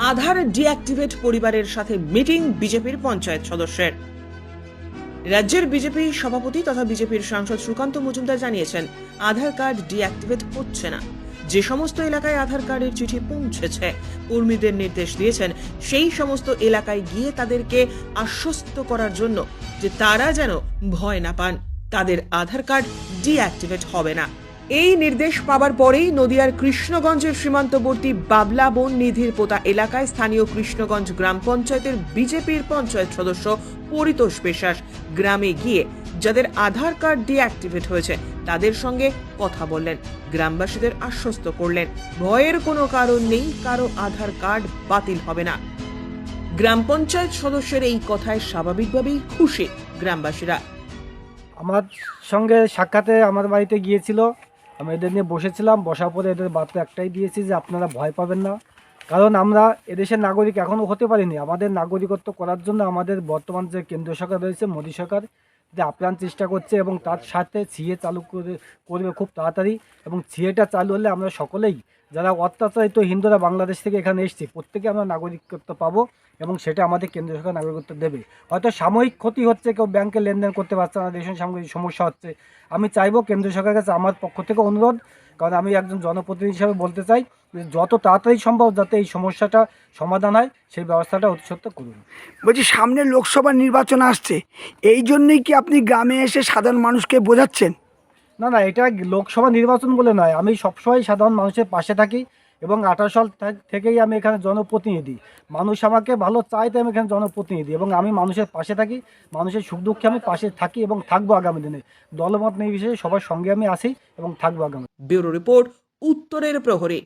আধার deactivate পরিবারের সাথে meeting বিজেপির পঞ্চায়েত সদস্যের। রাজ্যের বিজেপি সভাপতি তথা বিজেপির সাংসদ সুকান্ত মজুমদার জানিয়েছেন, আধার কার্ড ডিঅ্যাক্টিভেট হচ্ছে না। যে সমস্ত এলাকায় আধার কার্ডের চিঠি পৌঁছেছে, কর্মীদের নির্দেশ দিয়েছেন সেই সমস্ত এলাকায় গিয়ে তাদেরকে আশ্বস্ত করার জন্য যে তারা যেন ভয় না পান, তাদের আধার কার্ড ডিঅ্যাক্টিভেট হবে না। এই নির্দেশ পাওয়ার পরেই নদিয়ার কৃষ্ণগঞ্জের সীমান্তবর্তী বাবলা বন নিধির পোতা এলাকায় স্থানীয় কৃষ্ণগঞ্জ গ্রাম পঞ্চায়েতের বিজেপির পঞ্চায়েত সদস্য পরিতোষ বিশ্বাস গ্রামে গিয়ে যাদের আধার কার্ড ডিঅ্যাক্টিভেট হয়েছে তাদের সঙ্গে কথা বললেন, গ্রামবাসীদের আশ্বস্ত করলেন ভয়ের কোনো কারণ নেই, কারো আধার কার্ড বাতিল হবে না। গ্রাম পঞ্চায়েত সদস্যের এই কথায় স্বাভাবিকভাবেই খুশি গ্রামবাসীরা। আমার সঙ্গে সাক্ষাতে আমার বাড়িতে গিয়েছিল, আমি এদের নিয়ে বসেছিলাম, বসার পরে এদের বার্তা একটাই দিয়েছি যে আপনারা ভয় পাবেন না, কারণ আমরা এদেশের নাগরিক এখনও হতে পারিনি। আমাদের নাগরিকত্ব করার জন্য আমাদের বর্তমান যে কেন্দ্র সরকার রয়েছে, মোদী সরকার, যে আপ্রাণ চেষ্টা করছে এবং তার সাথে সিএ চালু করবে খুব তাড়াতাড়ি। এবং সিএটা চালু হলে আমরা সকলেই যারা অত্যাচারিত হিন্দুরা বাংলাদেশ থেকে এখানে এসেছি প্রত্যেকে আমরা নাগরিকত্ব পাবো এবং সেটা আমাদের কেন্দ্র সরকার নাগরিকত্ব দেবে। হয়তো সাময়িক ক্ষতি হচ্ছে, কেউ ব্যাংকে লেনদেন করতে পারছে না, দেশের সাময়িক সমস্যা হচ্ছে। আমি চাইবো কেন্দ্র সরকারের কাছে আমার পক্ষ থেকে অনুরোধ, কারণ আমি একজন জনপ্রতিনিধি হিসাবে বলতে চাই যে যত তাড়াতাড়ি সম্ভব যাতে এই সমস্যাটা সমাধান হয় সেই ব্যবস্থাটা অতি সত্ত্বর করুন। বলছি, সামনে লোকসভা নির্বাচন আসছে, এই জন্যই কি আপনি গ্রামে এসে সাধারণ মানুষকে বোঝাচ্ছেন? না না, এটা লোকসভা নির্বাচন বলে নয়, আমি সবসময় সাধারণ মানুষের পাশে থাকি এবং 18 সাল থেকেই আমি এখানে জনপ্রতিনিধি। মানুষ আমাকে ভালো চায়, তাই আমি এখানে জনপ্রতিনিধি এবং আমি মানুষের পাশে থাকি, মানুষের সুখ দুঃখে আমি পাশে থাকি এবং থাকবো আগামী দিনে। দলমত নির্বিশেষে সবার সঙ্গে আমি আছি এবং থাকবো আগামী। ব্যুরো রিপোর্ট, উত্তরের প্রহরী।